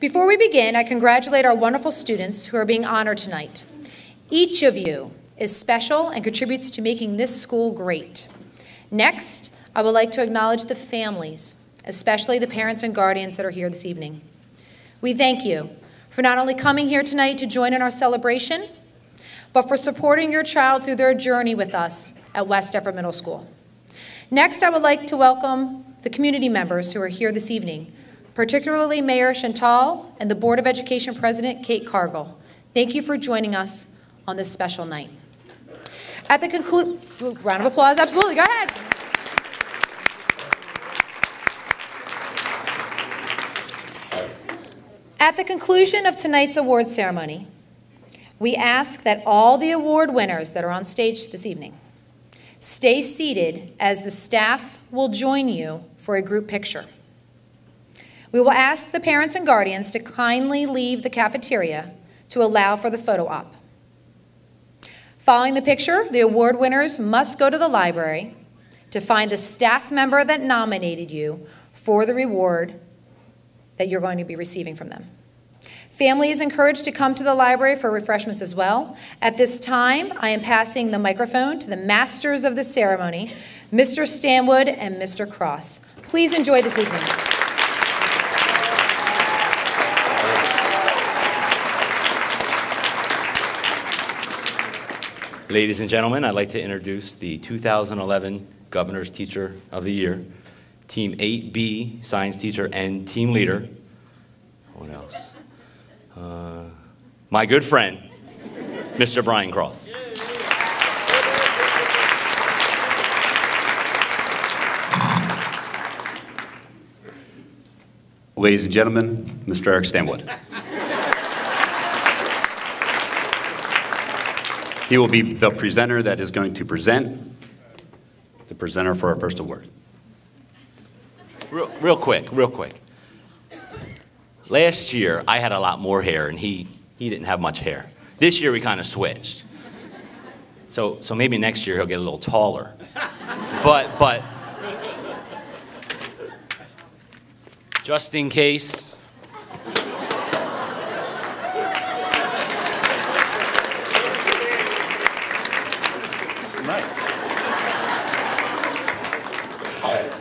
Before we begin, I congratulate our wonderful students who are being honored tonight. Each of you is special and contributes to making this school great. Next, I would like to acknowledge the families, especially the parents and guardians that are here this evening. We thank you for not only coming here tonight to join in our celebration, but for supporting your child through their journey with us at West Deptford Middle School. Next, I would like to welcome the community members who are here this evening, particularly Mayor Chantal and the Board of Education President Kate Cargill. Thank you for joining us on this special night. At the round of applause, absolutely, go ahead. At the conclusion of tonight's award ceremony, we ask that all the award winners that are on stage this evening stay seated as the staff will join you for a group picture. We will ask the parents and guardians to kindly leave the cafeteria to allow for the photo op. Following the picture, the award winners must go to the library to find the staff member that nominated you for the reward that you're going to be receiving from them. Family is encouraged to come to the library for refreshments as well. At this time, I am passing the microphone to the masters of the ceremony, Mr. Stanwood and Mr. Cross. Please enjoy this evening. Ladies and gentlemen, I'd like to introduce the 2011 Governor's Teacher of the Year, Team 8B, Science Teacher and Team Leader. What else? My good friend, Mr. Brian Cross. Ladies and gentlemen, Mr. Eric Stanwood. He will be the presenter that is going to present the presenter for our first award. Real quick. Last year, I had a lot more hair, and he didn't have much hair. This year, we kind of switched. So maybe next year, he'll get a little taller. But just in case. Nice.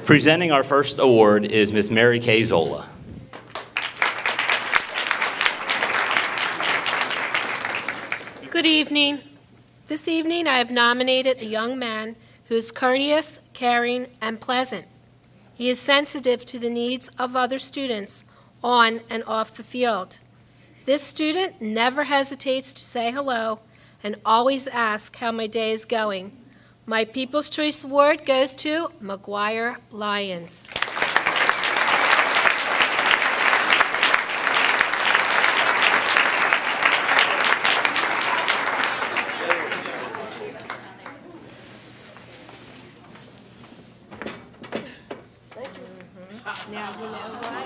Presenting our first award is Miss Mary Kay Zola. Good evening. This evening I have nominated a young man who is courteous, caring, and pleasant. He is sensitive to the needs of other students on and off the field. This student never hesitates to say hello and always asks how my day is going. My People's Choice Award goes to McGuire Lyons. Now you know why.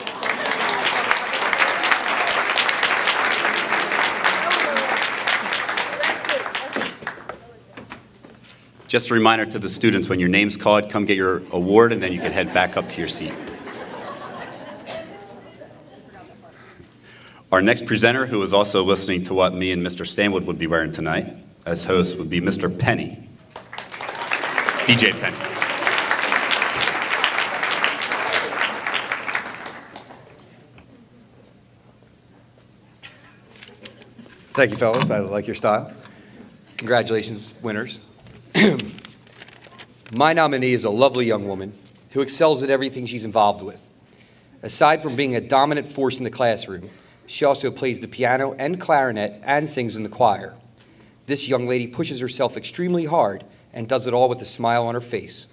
Just a reminder to the students, when your name's called, come get your award, and then you can head back up to your seat. Our next presenter, who is also listening to what me and Mr. Stanwood would be wearing tonight as host, would be Mr. Penny, DJ Penny. Thank you, fellas. I like your style. Congratulations, winners. My nominee is a lovely young woman who excels at everything she's involved with. Aside from being a dominant force in the classroom, she also plays the piano and clarinet and sings in the choir. This young lady pushes herself extremely hard and does it all with a smile on her face.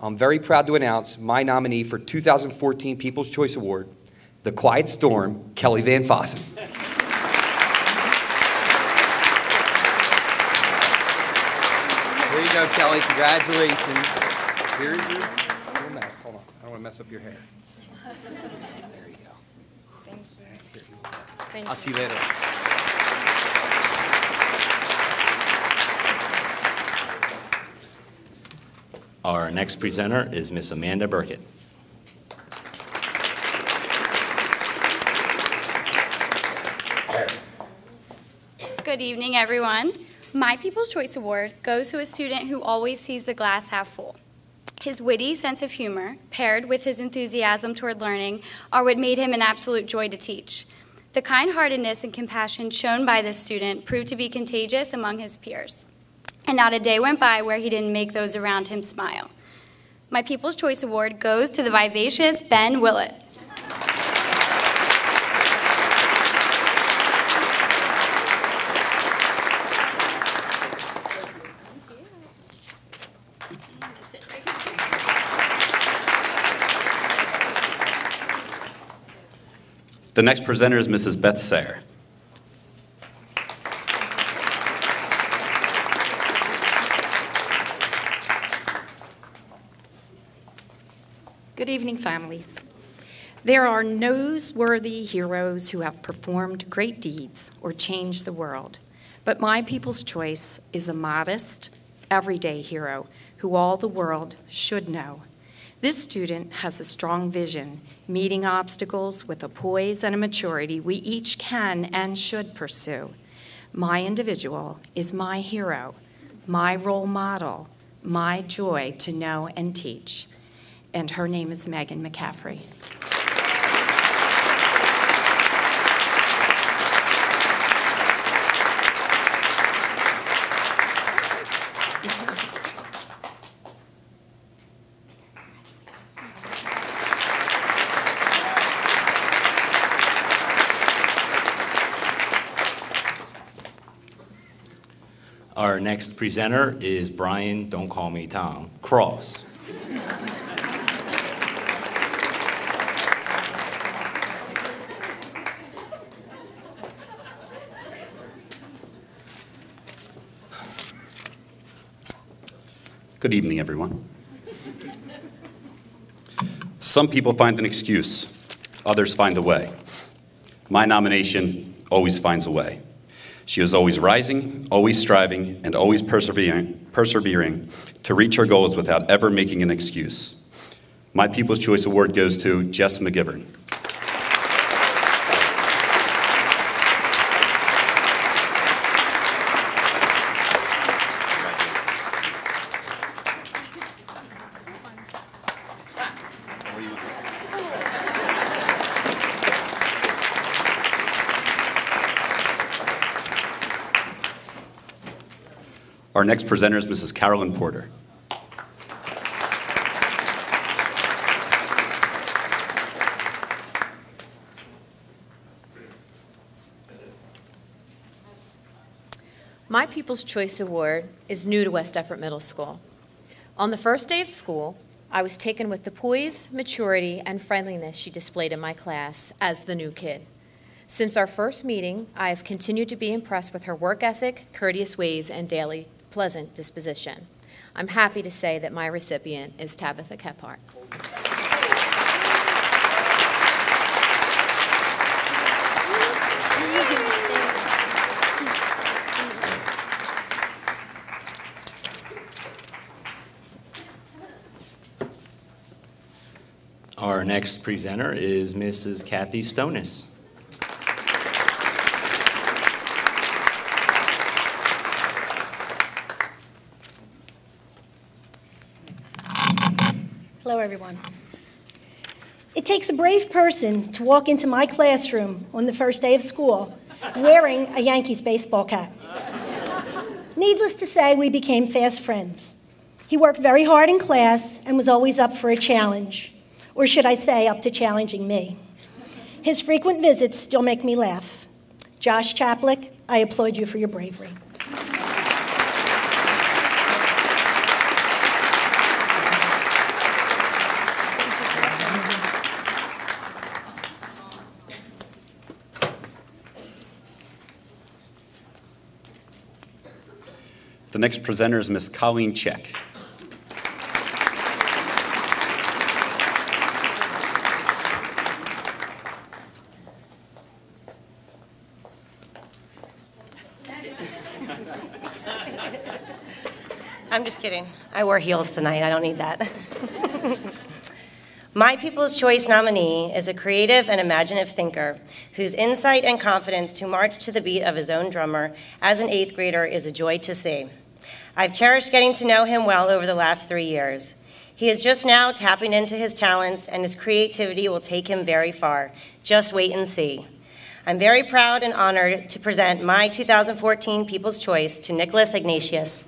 I'm very proud to announce my nominee for 2014 People's Choice Award, The Quiet Storm, Kelly Van Fossen. There you go, Kelly. Congratulations. Here's your medal. Hold on. I don't want to mess up your hair. There you go. Thank you. Thank you. I'll see you later. Our next presenter is Miss Amanda Burkett. Good evening, everyone. My People's Choice Award goes to a student who always sees the glass half full. His witty sense of humor, paired with his enthusiasm toward learning, are what made him an absolute joy to teach. The kind-heartedness and compassion shown by this student proved to be contagious among his peers. And not a day went by where he didn't make those around him smile. My People's Choice Award goes to the vivacious Ben Willett. The next presenter is Mrs. Beth Sayre. Good evening, families. There are newsworthy heroes who have performed great deeds or changed the world, but my People's Choice is a modest, everyday hero who all the world should know. This student has a strong vision, meeting obstacles with a poise and a maturity we each can and should pursue. My individual is my hero, my role model, my joy to know and teach. And her name is Megan McCaffrey. Our next presenter is Brian, don't call me Tom, Cross. Good evening, everyone. Some people find an excuse, others find a way. My nomination always finds a way. She is always rising, always striving, and always persevering to reach her goals without ever making an excuse. My People's Choice Award goes to Jess McGivern. Our next presenter is Mrs. Carolyn Porter. My People's Choice Award is new to West Effort Middle School. On the first day of school, I was taken with the poise, maturity, and friendliness she displayed in my class as the new kid. Since our first meeting, I have continued to be impressed with her work ethic, courteous ways, and daily pleasant disposition. I'm happy to say that my recipient is Tabitha Kephart. Our next presenter is Mrs. Kathy Stonis. Hello, everyone. It takes a brave person to walk into my classroom on the first day of school wearing a Yankees baseball cap. Needless to say, we became fast friends. He worked very hard in class and was always up for a challenge, or should I say, up to challenging me. His frequent visits still make me laugh. Josh Chaplick, I applaud you for your bravery. The next presenter is Ms. Colleen Check. I'm just kidding. I wore heels tonight. I don't need that. My People's Choice nominee is a creative and imaginative thinker whose insight and confidence to march to the beat of his own drummer as an 8th grader is a joy to see. I've cherished getting to know him well over the last 3 years. He is just now tapping into his talents, and his creativity will take him very far. Just wait and see. I'm very proud and honored to present my 2014 People's Choice to Nicholas Ignatius.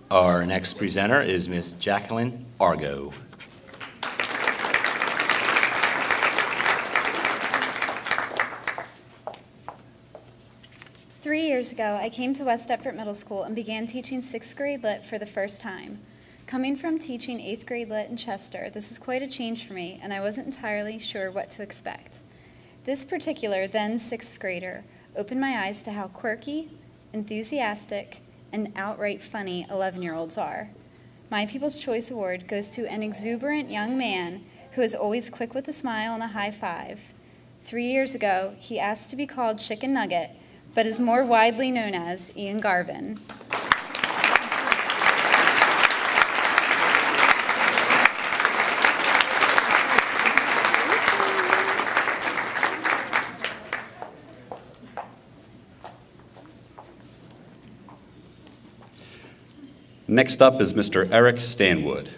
Our next presenter is Miss Jacqueline Argo. Three years ago, I came to West Deptford Middle School and began teaching 6th grade Lit for the first time. Coming from teaching 8th grade Lit in Chester, this is quite a change for me, and I wasn't entirely sure what to expect. This particular then 6th grader opened my eyes to how quirky, enthusiastic, and outright funny 11-year-olds are. My People's Choice Award goes to an exuberant young man who is always quick with a smile and a high five. 3 years ago, he asked to be called Chicken Nugget, but is more widely known as Ian Garvin. Next up is Mr. Eric Stanwood.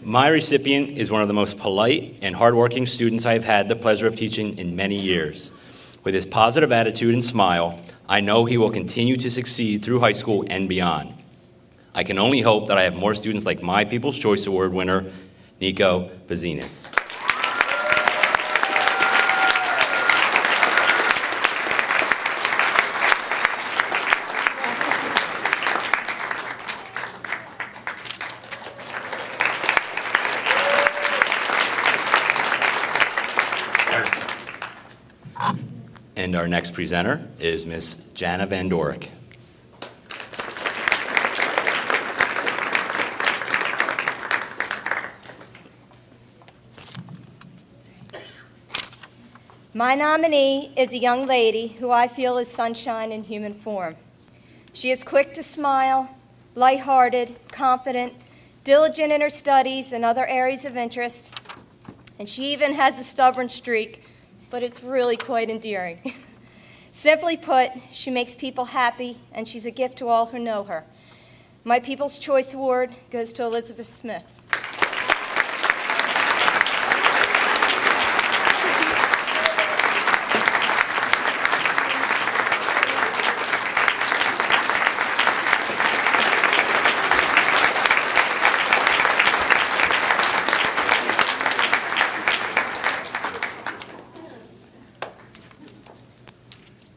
My recipient is one of the most polite and hardworking students I have had the pleasure of teaching in many years. With his positive attitude and smile, I know he will continue to succeed through high school and beyond. I can only hope that I have more students like my People's Choice Award winner, Nico Bazinas. And our next presenter is Miss Jana Van Dorick. My nominee is a young lady who I feel is sunshine in human form. She is quick to smile, lighthearted, confident, diligent in her studies and other areas of interest, and she even has a stubborn streak, but it's really quite endearing. Simply put, she makes people happy, and she's a gift to all who know her. My People's Choice Award goes to Elizabeth Smith.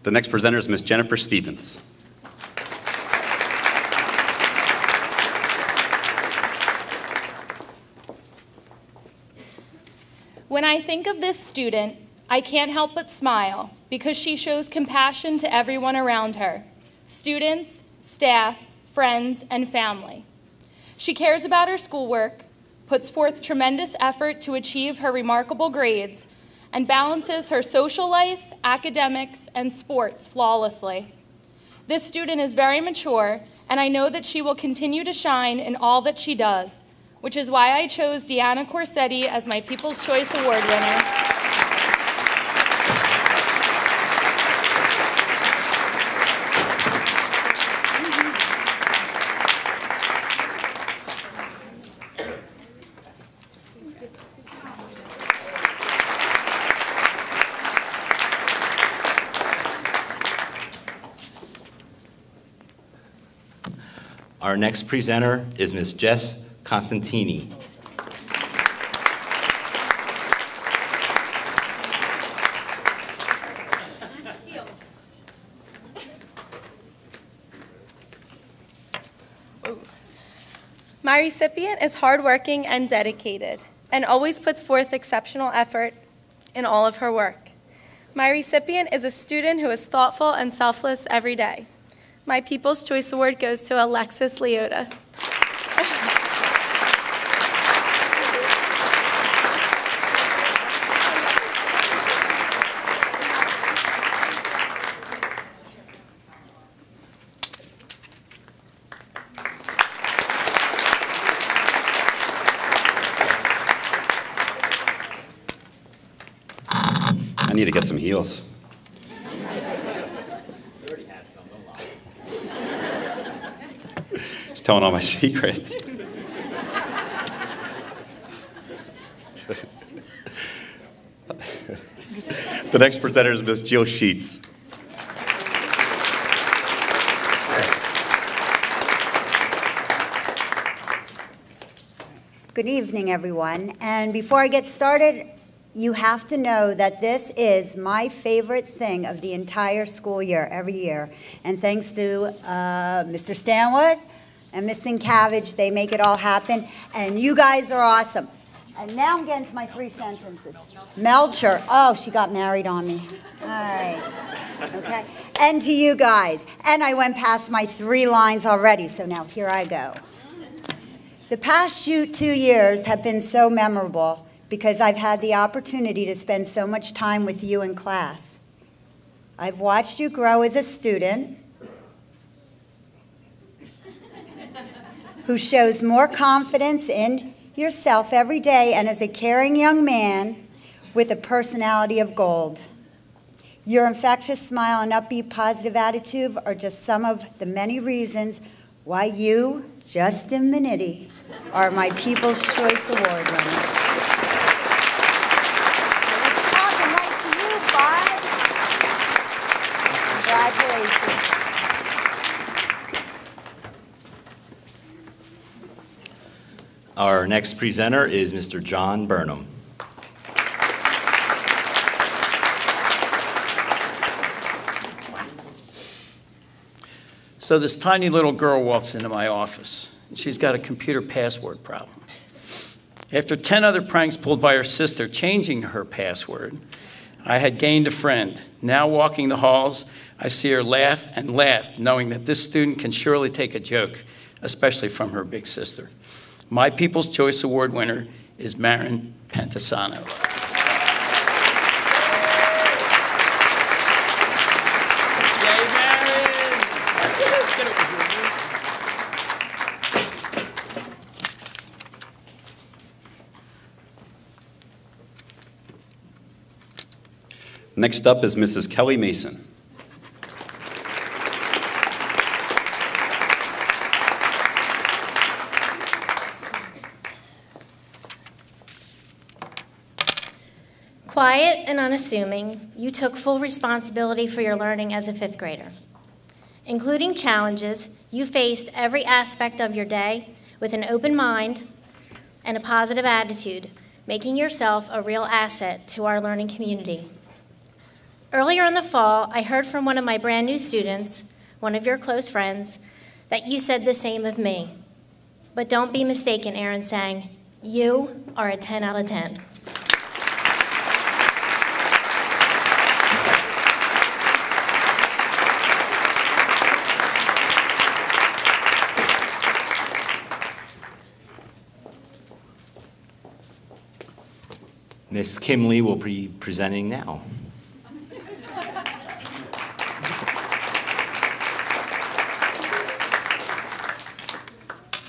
The next presenter is Ms. Jennifer Stevens. When I think of this student, I can't help but smile because she shows compassion to everyone around her, students, staff, friends, and family. She cares about her schoolwork, puts forth tremendous effort to achieve her remarkable grades, and balances her social life, academics, and sports flawlessly. This student is very mature, and I know that she will continue to shine in all that she does, which is why I chose Deanna Corsetti as my People's Choice Award winner. Our next presenter is Ms. Jess Constantini. My recipient is hardworking and dedicated and always puts forth exceptional effort in all of her work. My recipient is a student who is thoughtful and selfless every day. My People's Choice Award goes to Alexis Leota. I need to get some heels. He's telling all my secrets. The next presenter is Ms. Jill Sheets. Good evening, everyone. And before I get started, you have to know that this is my favorite thing of the entire school year, every year. And thanks to Mr. Stanwood and Ms. Sienkiewicz, they make it all happen. And you guys are awesome. And now I'm getting to my 3 sentences. Melcher, oh, she got married on me. All right, okay. And to you guys. And I went past my 3 lines already, so now here I go. The past 2 years have been so memorable because I've had the opportunity to spend so much time with you in class. I've watched you grow as a student who shows more confidence in yourself every day and as a caring young man with a personality of gold. Your infectious smile and upbeat positive attitude are just some of the many reasons why you, Justin Minetti, are my People's Choice Award winner. Congratulations. Our next presenter is Mr. John Burnham. So this tiny little girl walks into my office, and she's got a computer password problem. After 10 other pranks pulled by her sister changing her password, I had gained a friend. Now walking the halls, I see her laugh and laugh, knowing that this student can surely take a joke, especially from her big sister. My People's Choice Award winner is Marin Pantasano. Next up is Mrs. Kelly Mason. Quiet and unassuming, you took full responsibility for your learning as a 5th grader. Including challenges, you faced every aspect of your day with an open mind and a positive attitude, making yourself a real asset to our learning community. Earlier in the fall, I heard from one of my brand new students, one of your close friends, that you said the same of me. But don't be mistaken, Aaron sang, you are a 10 out of 10. Ms. Kim Lee will be presenting now.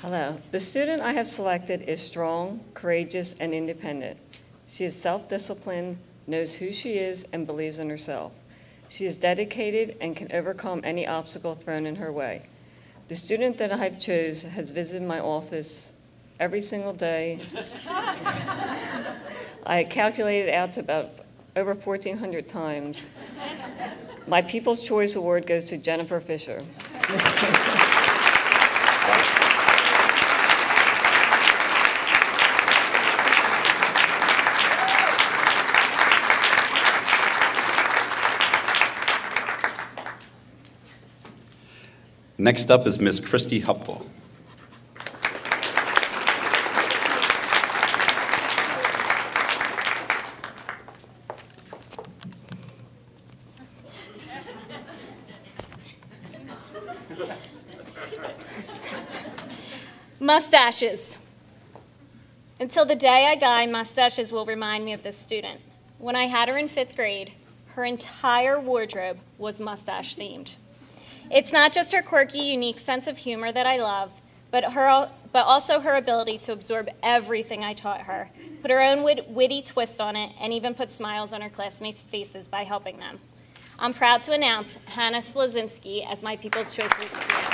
Hello. The student I have selected is strong, courageous, and independent. She is self-disciplined, knows who she is, and believes in herself. She is dedicated and can overcome any obstacle thrown in her way. The student that I have chosen has visited my office every single day. I calculated out to about over 1,400 times. My People's Choice Award goes to Jennifer Fisher. Next up is Ms. Christy Hupfel. Mustaches. Until the day I die, mustaches will remind me of this student. When I had her in 5th grade, her entire wardrobe was mustache themed. It's not just her quirky, unique sense of humor that I love, but also her ability to absorb everything I taught her, put her own witty twist on it, and even put smiles on her classmates' faces by helping them. I'm proud to announce Hannah Slazinski as my People's Choice recipient.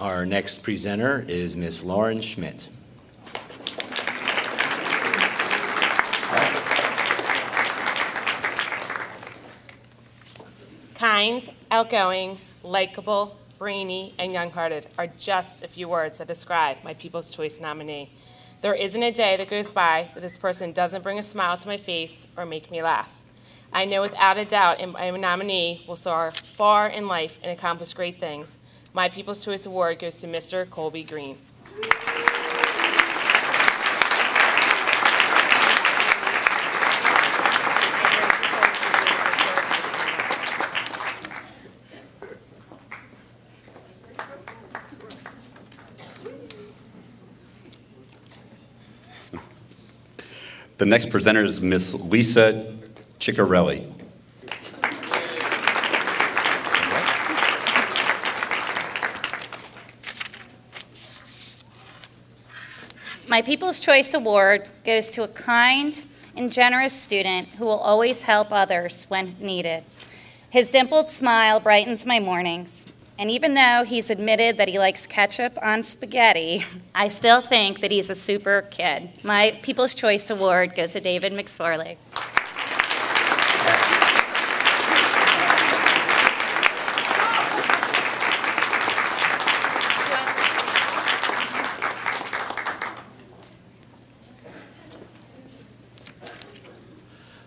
Our next presenter is Miss Lauren Schmidt. Kind, outgoing, likable, brainy, and young-hearted are just a few words that describe my People's Choice nominee. There isn't a day that goes by that this person doesn't bring a smile to my face or make me laugh. I know without a doubt my nominee will soar far in life and accomplish great things. My People's Choice Award goes to Mr. Colby Green. The next presenter is Miss Lisa Ciccarelli. My People's Choice Award goes to a kind and generous student who will always help others when needed. His dimpled smile brightens my mornings, and even though he's admitted that he likes ketchup on spaghetti, I still think that he's a super kid. My People's Choice Award goes to David McSorley.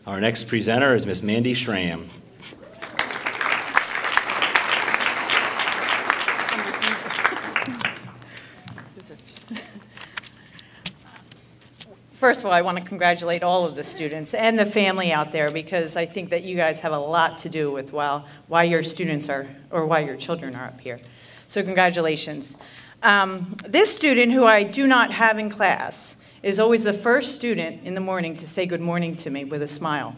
Our next presenter is Miss Mandy Schramm. First of all, I want to congratulate all of the students and the family out there, because I think that you guys have a lot to do with why your students are, or why your children are up here. So congratulations. This student, who I do not have in class, is always the first student in the morning to say good morning to me with a smile.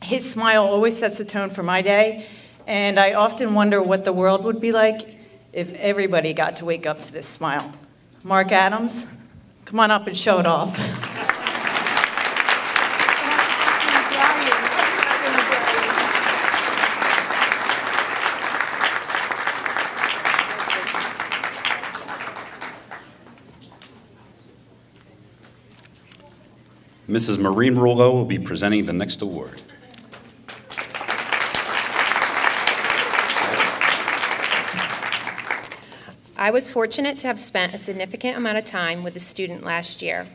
His smile always sets the tone for my day, and I often wonder what the world would be like if everybody got to wake up to this smile. Mark Adams, come on up and show it off. Mrs. Maureen Rouleau will be presenting the next award. I was fortunate to have spent a significant amount of time with a student last year.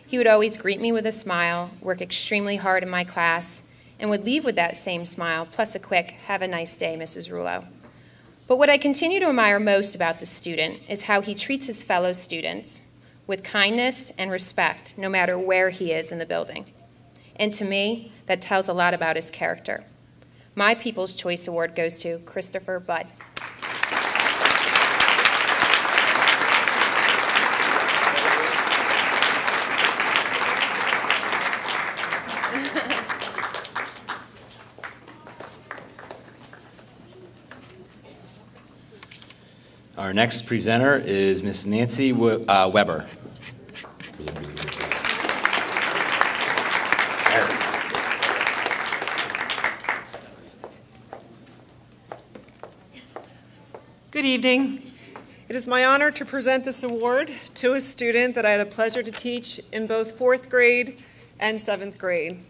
He would always greet me with a smile, work extremely hard in my class, and would leave with that same smile, plus a quick, "Have a nice day, Mrs. Rouleau." But what I continue to admire most about this student is how he treats his fellow students with kindness and respect, no matter where he is in the building. And to me, that tells a lot about his character. My People's Choice Award goes to Christopher Budd. Our next presenter is Miss Nancy Weber. Good evening. It is my honor to present this award to a student that I had a pleasure to teach in both 4th grade and 7th grade.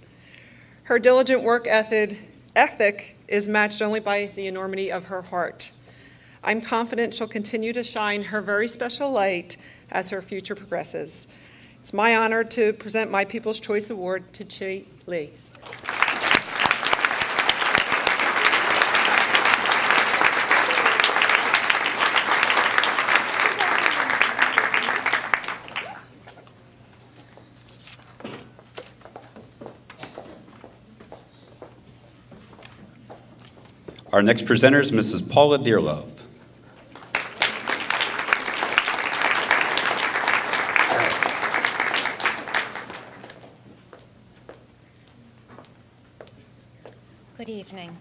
Her diligent work ethic is matched only by the enormity of her heart. I'm confident she'll continue to shine her very special light as her future progresses. It's my honor to present my People's Choice Award to Chi Lee. Our next presenter is Mrs. Paula Dearlove. Good evening.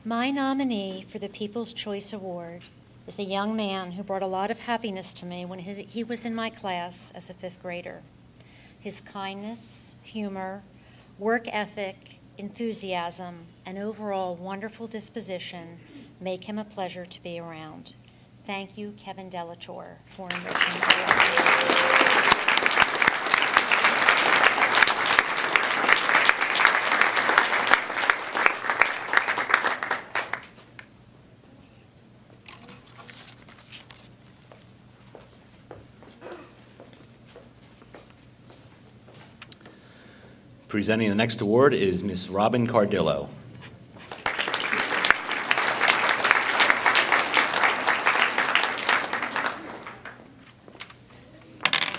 My nominee for the People's Choice Award is a young man who brought a lot of happiness to me when he was in my class as a 5th grader. His kindness, humor, work ethic, enthusiasm, and overall wonderful disposition make him a pleasure to be around. Thank you, Kevin Delatour, for enriching my life. Presenting the next award is Miss Robin Cardillo.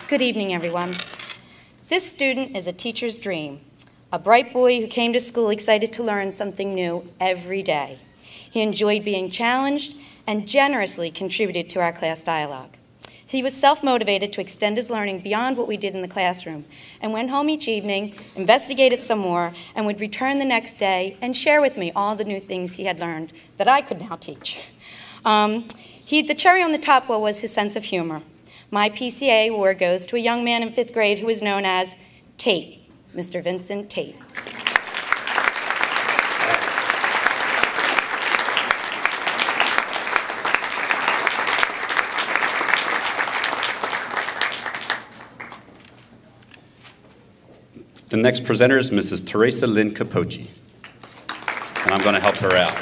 Good evening, everyone. This student is a teacher's dream, a bright boy who came to school excited to learn something new every day. He enjoyed being challenged and generously contributed to our class dialogue. He was self-motivated to extend his learning beyond what we did in the classroom and went home each evening, investigated some more, and would return the next day and share with me all the new things he had learned that I could now teach. The cherry on the top was his sense of humor. My PCA award goes to a young man in 5th grade who was known as Tate, Mr. Vincent Tate. The next presenter is Mrs. Teresa Lynn Capocci, and I'm going to help her out.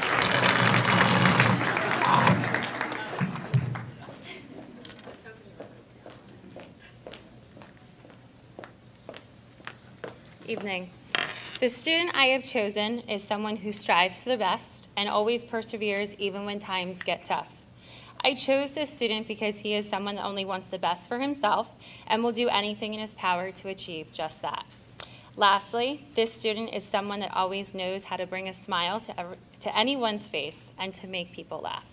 Evening. The student I have chosen is someone who strives for the best and always perseveres even when times get tough. I chose this student because he is someone that only wants the best for himself and will do anything in his power to achieve just that. Lastly, this student is someone that always knows how to bring a smile to anyone's face and to make people laugh.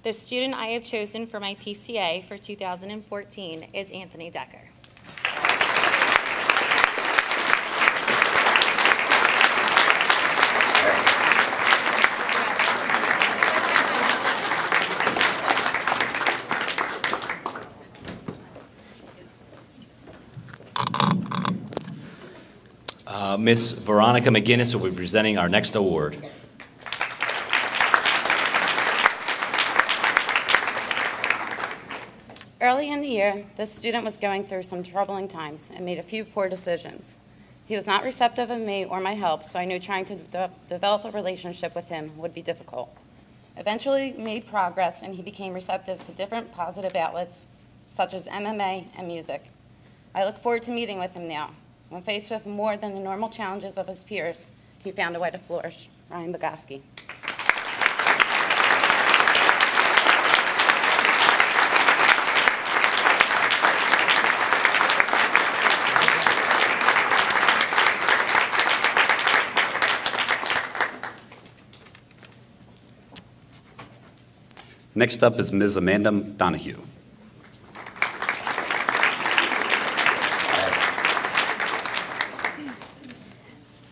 The student I have chosen for my PCA for 2014 is Anthony Decker. Miss Veronica McGinnis will be presenting our next award. Early in the year, this student was going through some troubling times and made a few poor decisions. He was not receptive of me or my help, so I knew trying to develop a relationship with him would be difficult. Eventually, we made progress, and he became receptive to different positive outlets, such as MMA and music. I look forward to meeting with him now. When faced with more than the normal challenges of his peers, he found a way to flourish. Ryan Bogoski. Next up is Ms. Amanda Donahue.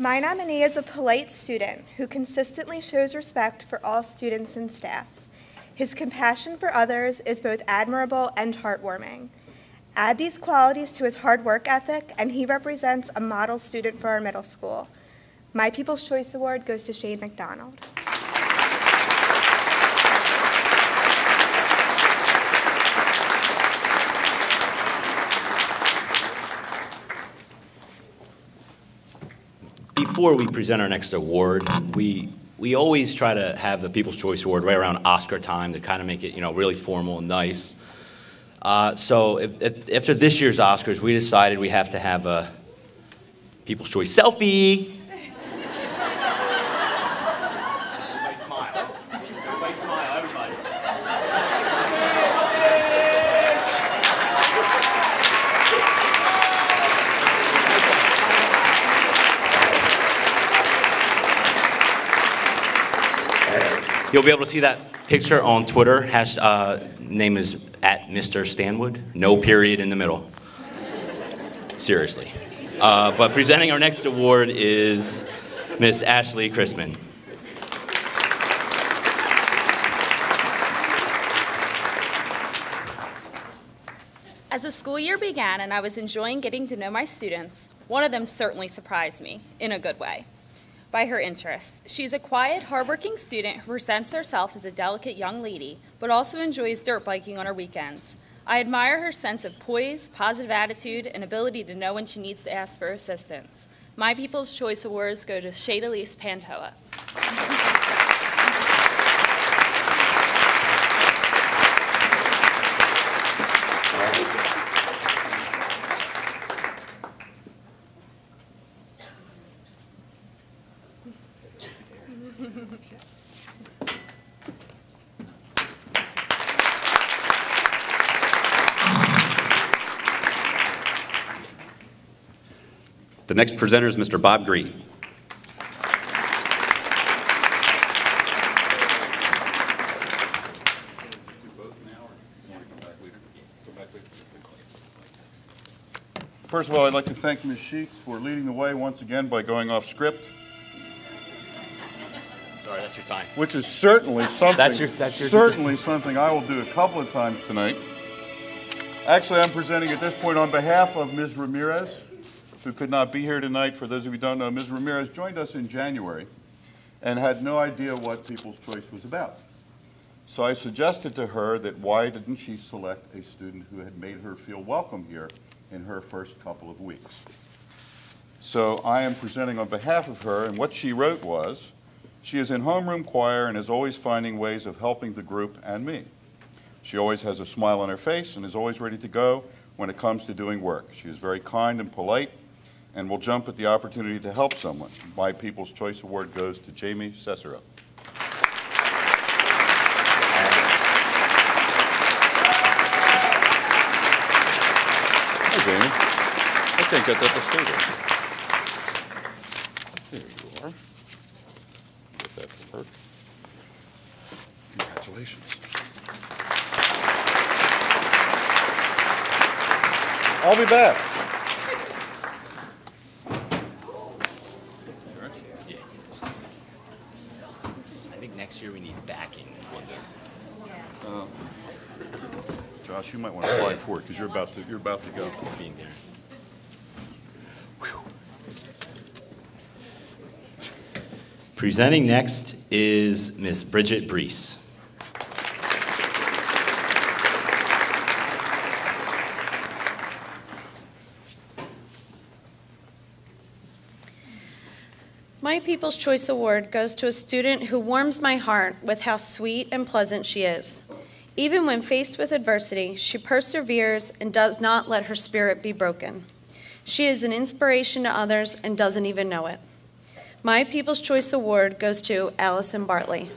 My nominee is a polite student who consistently shows respect for all students and staff. His compassion for others is both admirable and heartwarming. Add these qualities to his hard work ethic, and he represents a model student for our middle school. My People's Choice Award goes to Shane McDonald. Before we present our next award, we always try to have the People's Choice Award right around Oscar time to kind of make it, really formal and nice. So after this year's Oscars, we decided we have to have a People's Choice selfie. You'll be able to see that picture on Twitter. Name is @MrStanwood. No period in the middle. Seriously. But presenting our next award is Miss Ashley Chrisman. As the school year began and I was enjoying getting to know my students, one of them certainly surprised me, in a good way, by her interests. She's a quiet, hardworking student who presents herself as a delicate young lady, but also enjoys dirt biking on her weekends. I admire her sense of poise, positive attitude, and ability to know when she needs to ask for assistance. My People's Choice Awards go to Shadalise Pantoa. The next presenter is Mr. Bob Green. First of all, I'd like to thank Ms. Sheets for leading the way once again by going off script. Sorry, that's your time. Which is certainly something. That's your certainly something I will do a couple of times tonight. Actually, I'm presenting at this point on behalf of Ms. Ramirez, who could not be here tonight. For those of you who don't know, Ms. Ramirez joined us in January and had no idea what People's Choice was about. So I suggested to her that why didn't she select a student who had made her feel welcome here in her first couple of weeks. So I am presenting on behalf of her, and what she wrote was, she is in homeroom choir and is always finding ways of helping the group and me. She always has a smile on her face and is always ready to go when it comes to doing work. She is very kind and polite and will jump at the opportunity to help someone. My People's Choice Award goes to Jamie Cesaro. Hi, Jamie. I can't get that to stay there. There you are. Get that to work. Congratulations. I'll be back. I think next year we need backing. Josh, you might want to slide forward because you're about to go. Being there. Presenting next is Miss Bridget Brees. My People's Choice Award goes to a student who warms my heart with how sweet and pleasant she is. Even when faced with adversity, she perseveres and does not let her spirit be broken. She is an inspiration to others and doesn't even know it. My People's Choice Award goes to Allison Bartley.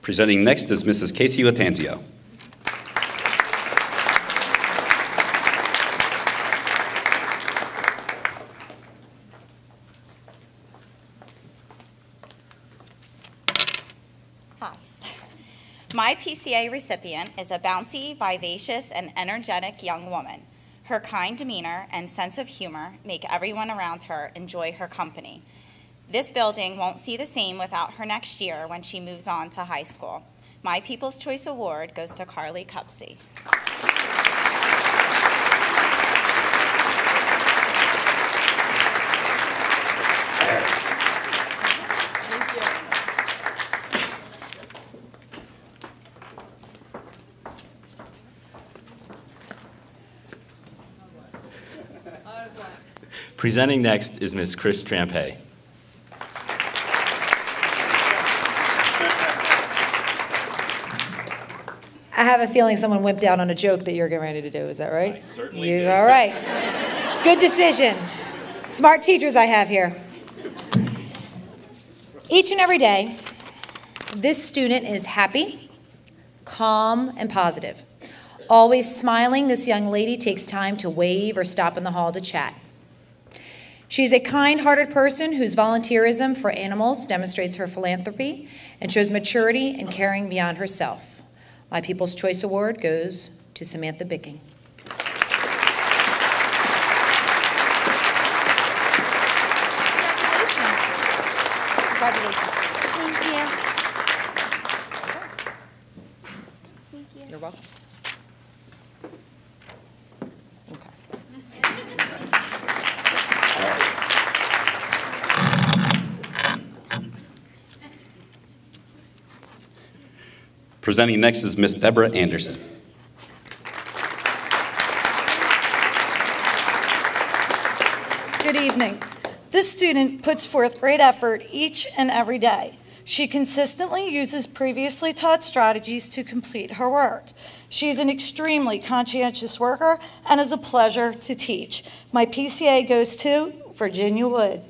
Presenting next is Mrs. Casey Latanzio. Hi. My PCA recipient is a bouncy, vivacious, and energetic young woman. Her kind demeanor and sense of humor make everyone around her enjoy her company. This building won't see the same without her next year when she moves on to high school. My People's Choice Award goes to Carly Cupsey. Presenting next is Ms. Chris Trampay. I have a feeling someone whipped out on a joke that you're getting ready to do. Is that right? I certainly You did. all right? Good decision. Smart teachers I have here. Each and every day, this student is happy, calm, and positive. Always smiling, this young lady takes time to wave or stop in the hall to chat. She's a kind-hearted person whose volunteerism for animals demonstrates her philanthropy and shows maturity and caring beyond herself. My People's Choice Award goes to Samantha Bicking. Congratulations. Thank you. You're welcome. Presenting next is Miss Deborah Anderson. Good evening. This student puts forth great effort each and every day. She consistently uses previously taught strategies to complete her work. She is an extremely conscientious worker and is a pleasure to teach. My PCA goes to Virginia Wood.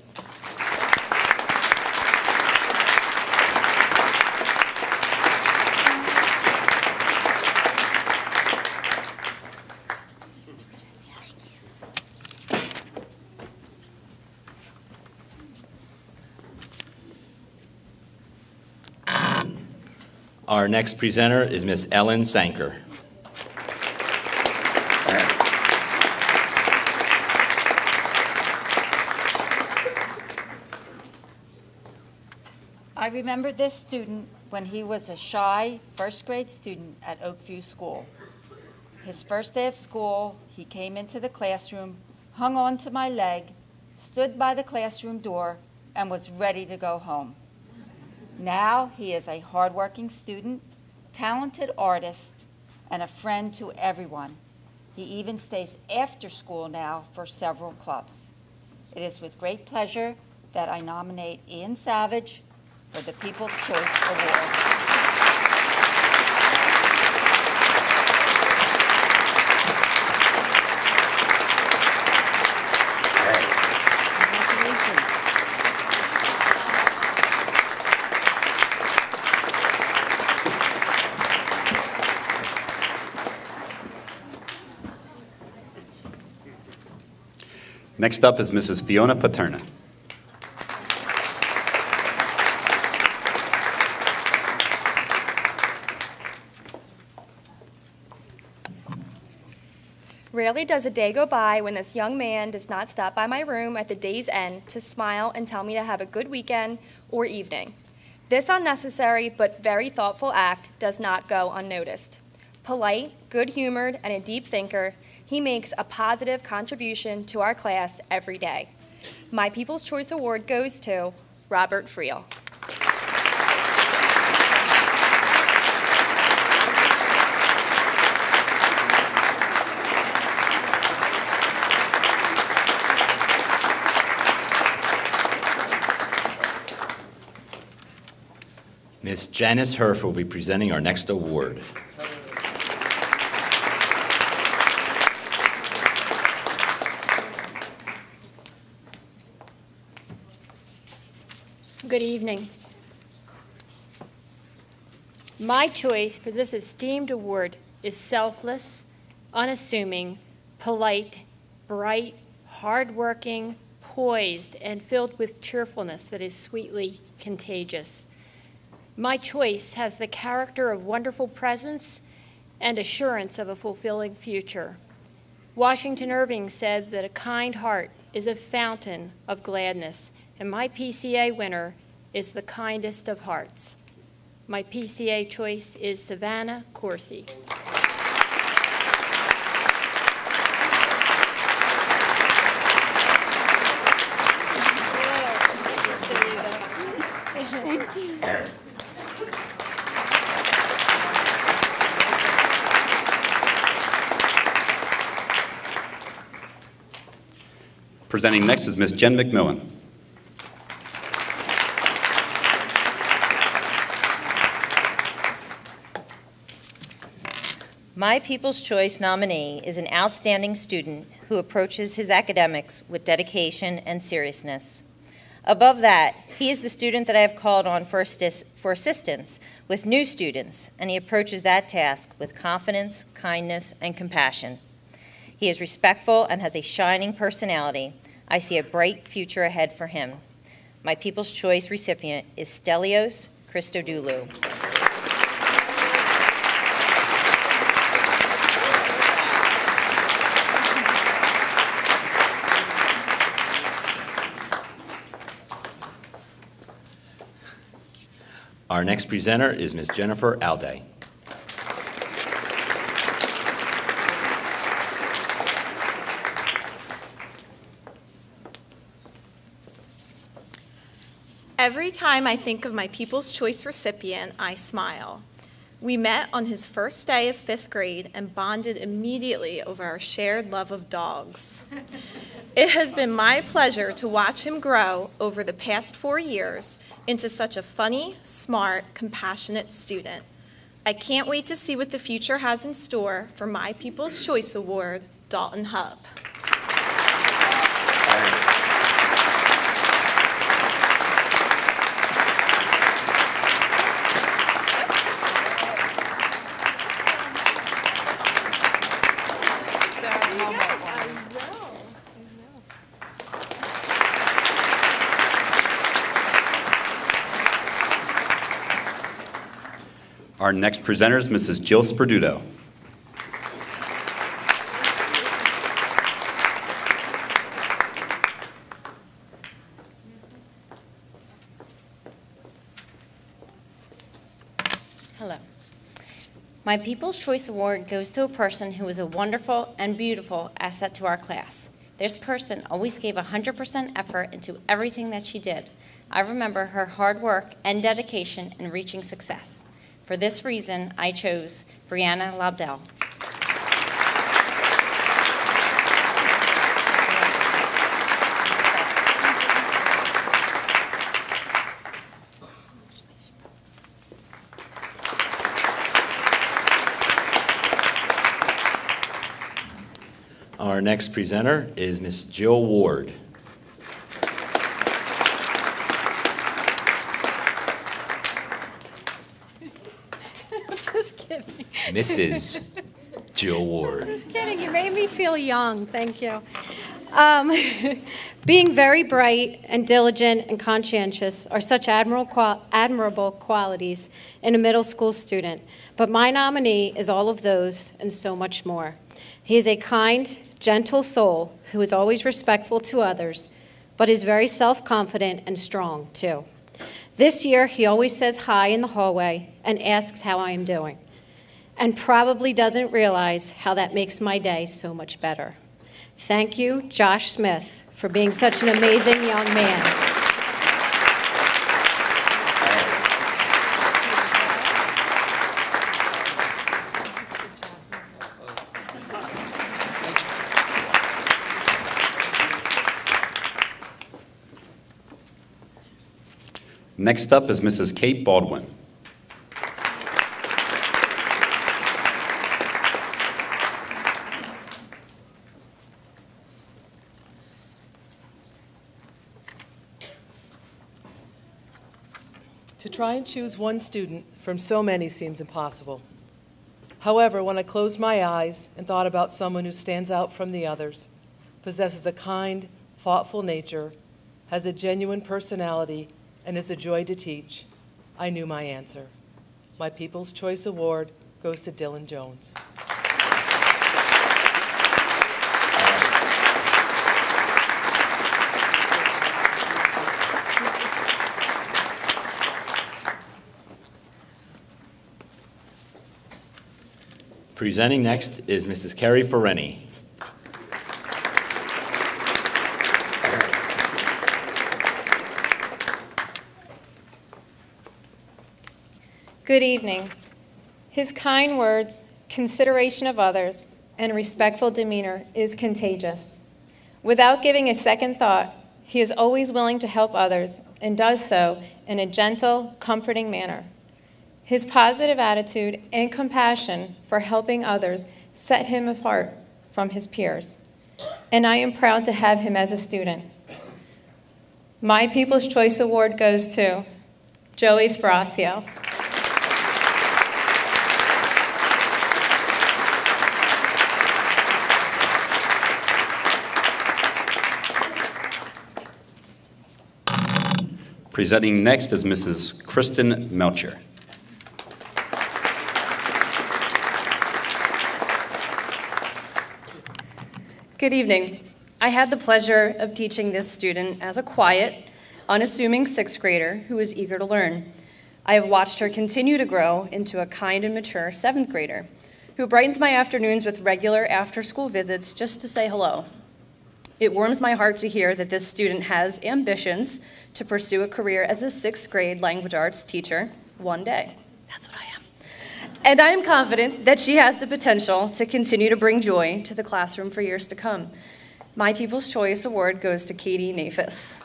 Our next presenter is Miss Ellen Sanker. I remember this student when he was a shy first grade student at Oakview School. His first day of school, he came into the classroom, hung on to my leg, stood by the classroom door, and was ready to go home. Now he is a hardworking student, talented artist, and a friend to everyone. He even stays after school now for several clubs. It is with great pleasure that I nominate Ian Savage for the People's Choice Award. Next up is Mrs. Fiona Paterna. Rarely does a day go by when this young man does not stop by my room at the day's end to smile and tell me to have a good weekend or evening. This unnecessary but very thoughtful act does not go unnoticed. Polite, good-humored, and a deep thinker, he makes a positive contribution to our class every day. My People's Choice Award goes to Robert Friel. Miss Janice Herf will be presenting our next award. Good evening. My choice for this esteemed award is selfless, unassuming, polite, bright, hardworking, poised, and filled with cheerfulness that is sweetly contagious. My choice has the character of wonderful presence and assurance of a fulfilling future. Washington Irving said that a kind heart is a fountain of gladness, and my PCA winner is the kindest of hearts. My PCA choice is Savannah Corsi. Thank you. Presenting next is Miss Jen McMillan. My People's Choice nominee is an outstanding student who approaches his academics with dedication and seriousness. Above that, he is the student that I have called on for assistance with new students, and he approaches that task with confidence, kindness, and compassion. He is respectful and has a shining personality. I see a bright future ahead for him. My People's Choice recipient is Stelios Christodoulou. Our next presenter is Ms. Jennifer Alday. Every time I think of my People's Choice recipient, I smile. We met on his first day of 5th grade and bonded immediately over our shared love of dogs. It has been my pleasure to watch him grow over the past 4 years into such a funny, smart, compassionate student. I can't wait to see what the future has in store for my People's Choice Award, Dalton Hub. Our next presenter is Mrs. Jill Sperduto. Hello. My People's Choice Award goes to a person who is a wonderful and beautiful asset to our class. This person always gave 100% effort into everything that she did. I remember her hard work and dedication in reaching success. For this reason, I chose Brianna Lobdell. Our next presenter is Ms. Jill Ward. Just kidding. Mrs. Jill Ward. Just kidding. You made me feel young. Thank you. Being very bright and diligent and conscientious are such admirable qualities in a middle school student, but my nominee is all of those and so much more. He is a kind, gentle soul who is always respectful to others, but is very self-confident and strong, too. This year, he always says hi in the hallway and asks how I am doing, and probably doesn't realize how that makes my day so much better. Thank you, Josh Smith, for being such an amazing young man. Next up is Mrs. Kate Baldwin. To try and choose one student from so many seems impossible. However, when I closed my eyes and thought about someone who stands out from the others, possesses a kind, thoughtful nature, has a genuine personality, and is a joy to teach, I knew my answer. My People's Choice Award goes to Dylan Jones. Presenting next is Mrs. Carrie Ferreni. Good evening. His kind words, consideration of others, and respectful demeanor is contagious. Without giving a second thought, he is always willing to help others and does so in a gentle, comforting manner. His positive attitude and compassion for helping others set him apart from his peers, and I am proud to have him as a student. My People's Choice Award goes to Joey Sparaccio. Presenting next is Mrs. Kristen Melcher. Good evening. I had the pleasure of teaching this student as a quiet, unassuming sixth grader who is eager to learn. I have watched her continue to grow into a kind and mature seventh grader who brightens my afternoons with regular after-school visits just to say hello. It warms my heart to hear that this student has ambitions to pursue a career as a sixth grade language arts teacher one day. That's what I am. And I am confident that she has the potential to continue to bring joy to the classroom for years to come. My People's Choice Award goes to Katie Nafis.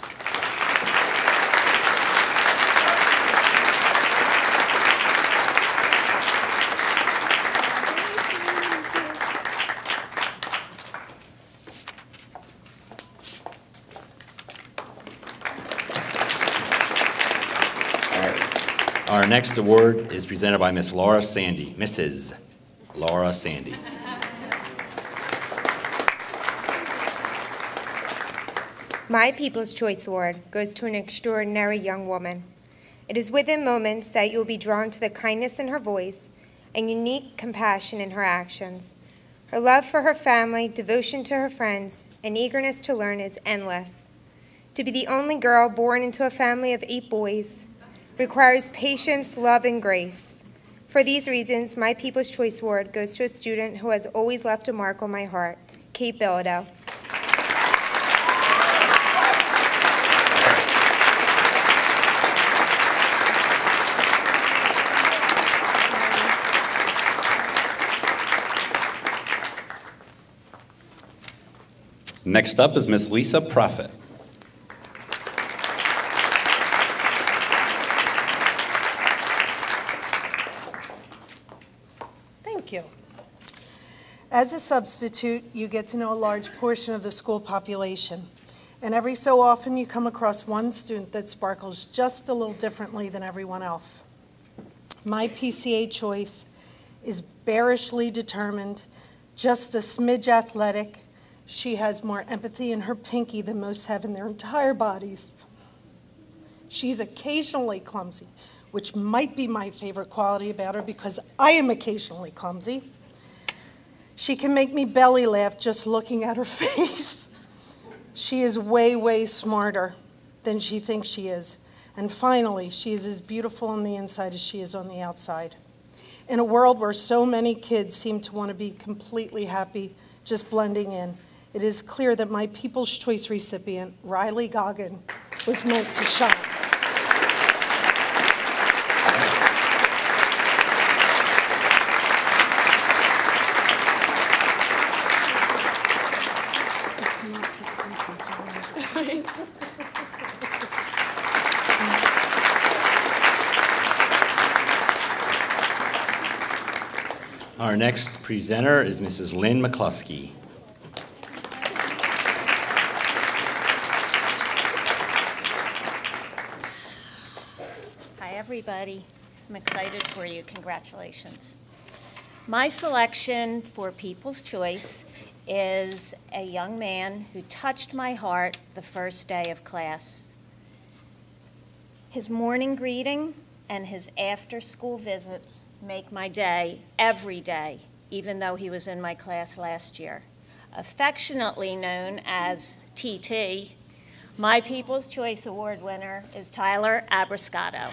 Our next award is presented by Miss Laura Sandy, Mrs. Laura Sandy. My People's Choice Award goes to an extraordinary young woman. It is within moments that you will be drawn to the kindness in her voice and unique compassion in her actions. Her love for her family, devotion to her friends, and eagerness to learn is endless. To be the only girl born into a family of 8 boys requires patience, love, and grace. For these reasons, my People's Choice Award goes to a student who has always left a mark on my heart, Kate Bilodeau. Next up is Miss Lisa Prophet. Thank you. As a substitute, you get to know a large portion of the school population. And every so often, you come across one student that sparkles just a little differently than everyone else. My PCA choice is bearishly determined, just a smidge athletic. She has more empathy in her pinky than most have in their entire bodies. She's occasionally clumsy, which might be my favorite quality about her because I am occasionally clumsy. She can make me belly laugh just looking at her face. She is way, way smarter than she thinks she is. And finally, she is as beautiful on the inside as she is on the outside. In a world where so many kids seem to want to be completely happy just blending in, it is clear that my People's Choice recipient, Riley Goggin, was meant to shine. Our next presenter is Mrs. Lynn McCluskey. Hi, everybody. I'm excited for you. Congratulations. My selection for People's Choice is a young man who touched my heart the first day of class. His morning greeting and his after-school visits make my day every day, even though he was in my class last year. Affectionately known as TT, my People's Choice Award winner is Tyler Abrascato.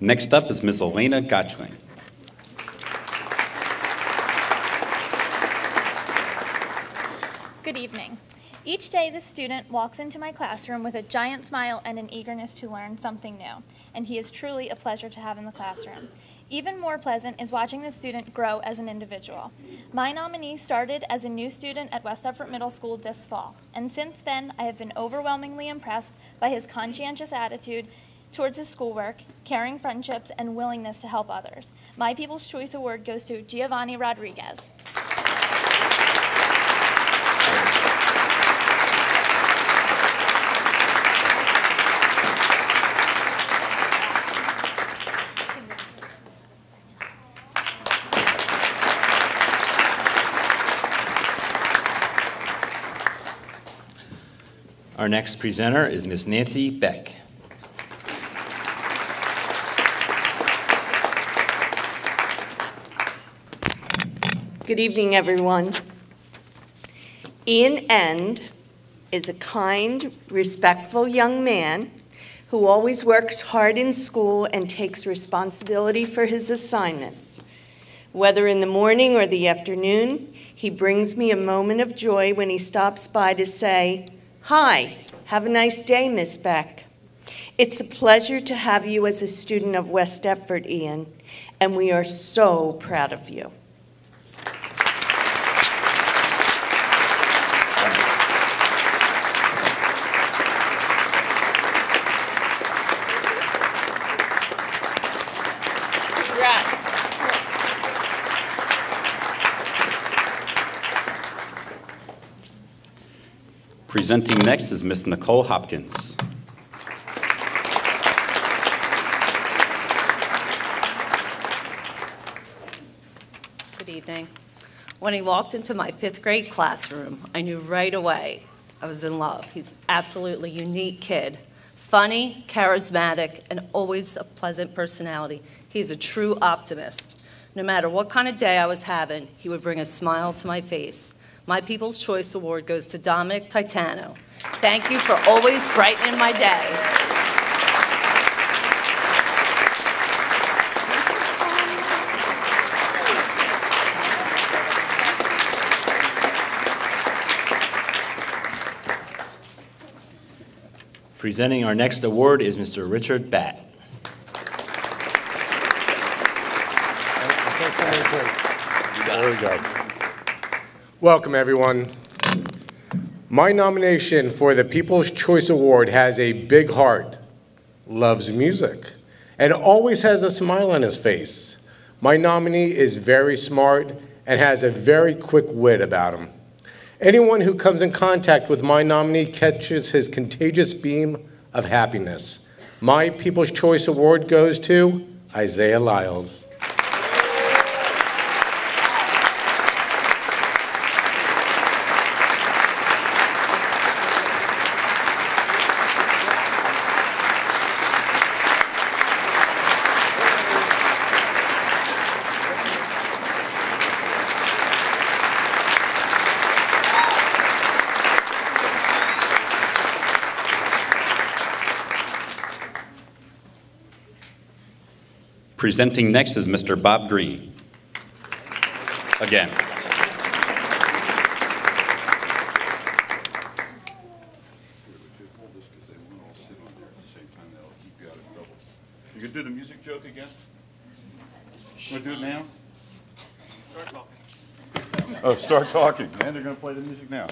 Next up is Miss Elena Gotchling. Good evening. Each day, the student walks into my classroom with a giant smile and an eagerness to learn something new, and he is truly a pleasure to have in the classroom. Even more pleasant is watching the student grow as an individual. My nominee started as a new student at West Effort Middle School this fall, and since then I have been overwhelmingly impressed by his conscientious attitude towards his schoolwork, caring friendships, and willingness to help others. My People's Choice Award goes to Giovanni Rodriguez. Our next presenter is Ms. Nancy Beck. Good evening, everyone. Ian End is a kind, respectful young man who always works hard in school and takes responsibility for his assignments. Whether in the morning or the afternoon, he brings me a moment of joy when he stops by to say, "Hi, have a nice day, Miss Beck." It's a pleasure to have you as a student of West Effort, Ian, and we are so proud of you. Presenting next is Miss Nicole Hopkins. Good evening. When he walked into my 5th grade classroom, I knew right away I was in love. He's an absolutely unique kid, funny, charismatic, and always a pleasant personality. He's a true optimist. No matter what kind of day I was having, he would bring a smile to my face. My People's Choice Award goes to Dominic Titano. Thank you for always brightening my day. Presenting our next award is Mr. Richard Batt. There we go. Welcome, everyone. My nomination for the People's Choice Award has a big heart, loves music, and always has a smile on his face. My nominee is very smart and has a very quick wit about him. Anyone who comes in contact with my nominee catches his contagious beam of happiness. My People's Choice Award goes to Isaiah Lyles. Presenting next is Mr. Bob Green. Again. You can do the music joke again? Want to do it now? Start talking. Oh, start talking. And they're going to play the music now.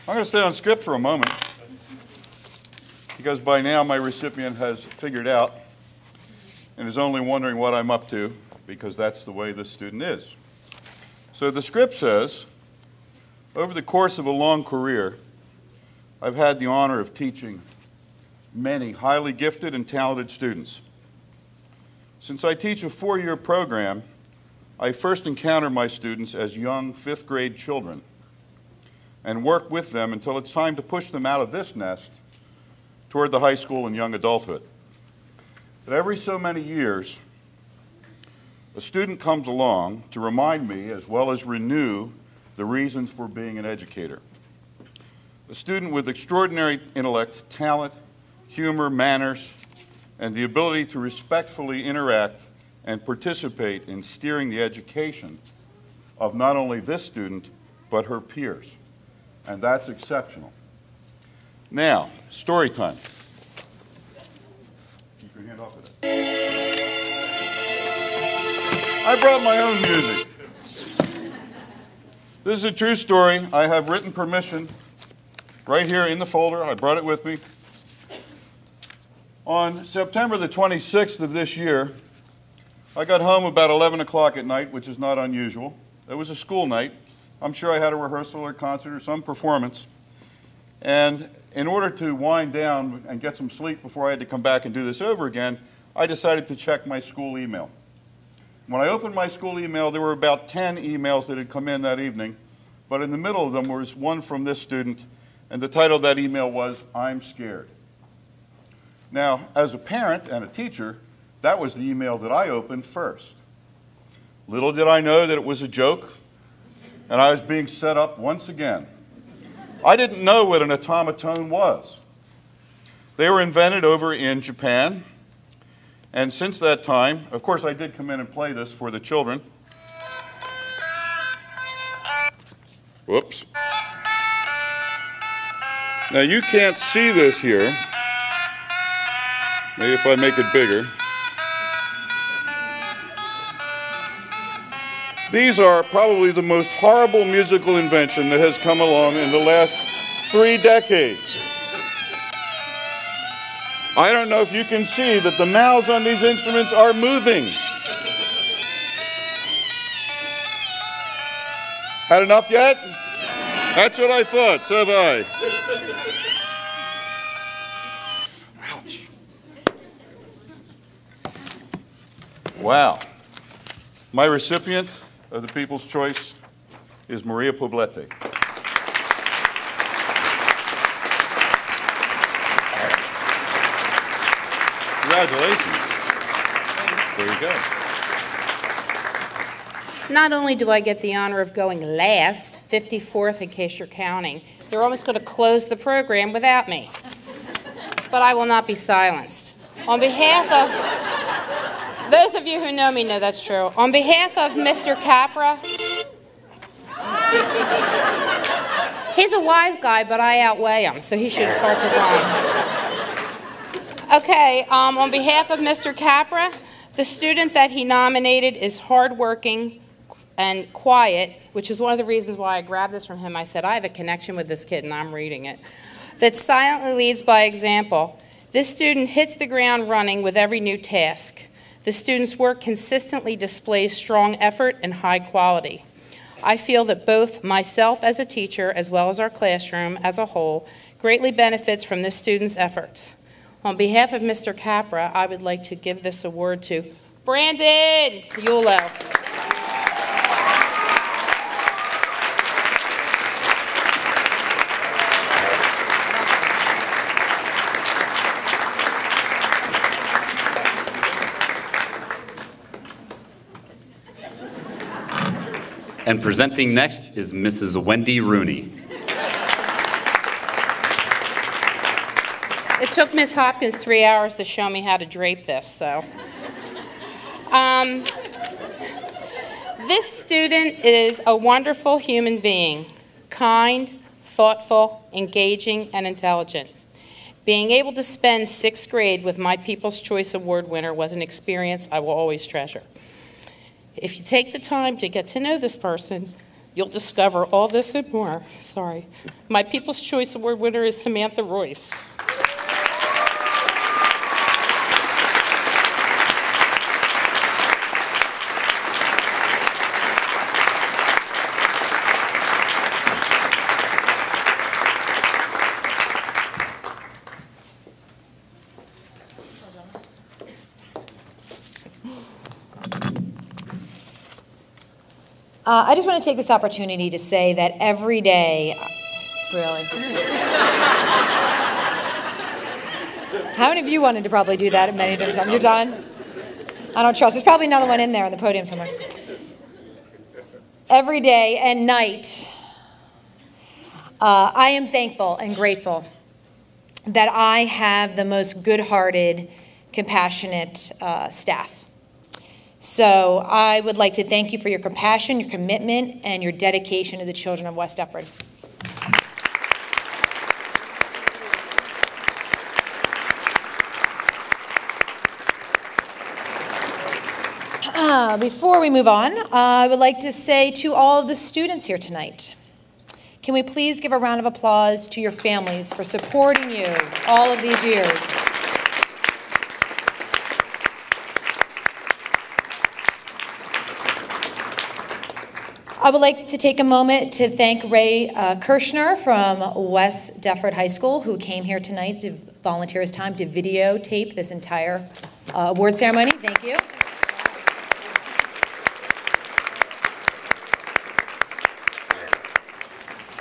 I'm going to stay on script for a moment because by now my recipient has figured out and is only wondering what I'm up to because that's the way this student is. So the script says, over the course of a long career, I've had the honor of teaching many highly gifted and talented students. Since I teach a 4-year program, I first encounter my students as young 5th grade children and work with them until it's time to push them out of this nest toward the high school and young adulthood. But every so many years, a student comes along to remind me as well as renew the reasons for being an educator. A student with extraordinary intellect, talent, humor, manners, and the ability to respectfully interact and participate in steering the education of not only this student, but her peers. And that's exceptional. Now, story time. Keep your hand off of it. I brought my own music. This is a true story. I have written permission right here in the folder. I brought it with me. On September the 26th of this year, I got home about 11 o'clock at night, which is not unusual. It was a school night. I'm sure I had a rehearsal or concert or some performance. And in order to wind down and get some sleep before I had to come back and do this over again, I decided to check my school email. When I opened my school email, there were about 10 emails that had come in that evening, but in the middle of them was one from this student, and the title of that email was, "I'm scared." Now, as a parent and a teacher, that was the email that I opened first. Little did I know that it was a joke, and I was being set up once again. I didn't know what an automaton was. They were invented over in Japan, and since that time, of course, I did come in and play this for the children. Whoops. Now, you can't see this here. Maybe if I make it bigger. These are probably the most horrible musical invention that has come along in the last 3 decades. I don't know if you can see that the mouths on these instruments are moving. Had enough yet? That's what I thought, so have I. Ouch. Wow. My recipient of the People's Choice is Maria Poblete. Congratulations. There you go. Not only do I get the honor of going last, 54th in case you're counting, they're almost going to close the program without me. But I will not be silenced. On behalf of, those of you who know me know that's true. On behalf of Mr. Capra, he's a wise guy, but I outweigh him, so he should start to run. Okay, on behalf of Mr. Capra, the student that he nominated is hardworking and quiet, which is one of the reasons why I grabbed this from him. I said, I have a connection with this kid, and I'm reading it. That silently leads by example. This student hits the ground running with every new task. The student's work consistently displays strong effort and high quality. I feel that both myself as a teacher as well as our classroom as a whole greatly benefits from this student's efforts. On behalf of Mr. Capra, I would like to give this award to Brandon Yulo. And presenting next is Mrs. Wendy Rooney. It took Ms. Hopkins 3 hours to show me how to drape this, so. This student is a wonderful human being, kind, thoughtful, engaging, and intelligent. Being able to spend 6th grade with my People's Choice Award winner was an experience I will always treasure. If you take the time to get to know this person, you'll discover all this and more. Sorry. My People's Choice Award winner is Samantha Royce. I just want to take this opportunity to say that every day, really? How many of you wanted to probably do that many different times? You're done? I don't trust. There's probably another one in there on the podium somewhere. Every day and night, I am thankful and grateful that I have the most good-hearted, compassionate staff. So I would like to thank you for your compassion, your commitment, and your dedication to the children of West Deptford. Before we move on, I would like to say to all of the students here tonight, can we please give a round of applause to your families for supporting you all of these years? I would like to take a moment to thank Ray Kirshner from West Deptford High School, who came here tonight to volunteer his time to videotape this entire award ceremony. Thank you.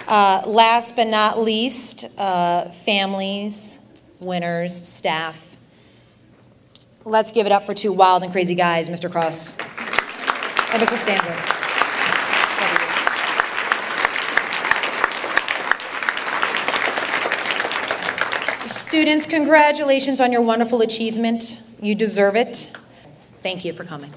Last but not least, families, winners, staff. Let's give it up for two wild and crazy guys, Mr. Cross and Mr. Sandberg. Students, congratulations on your wonderful achievement. You deserve it. Thank you for coming.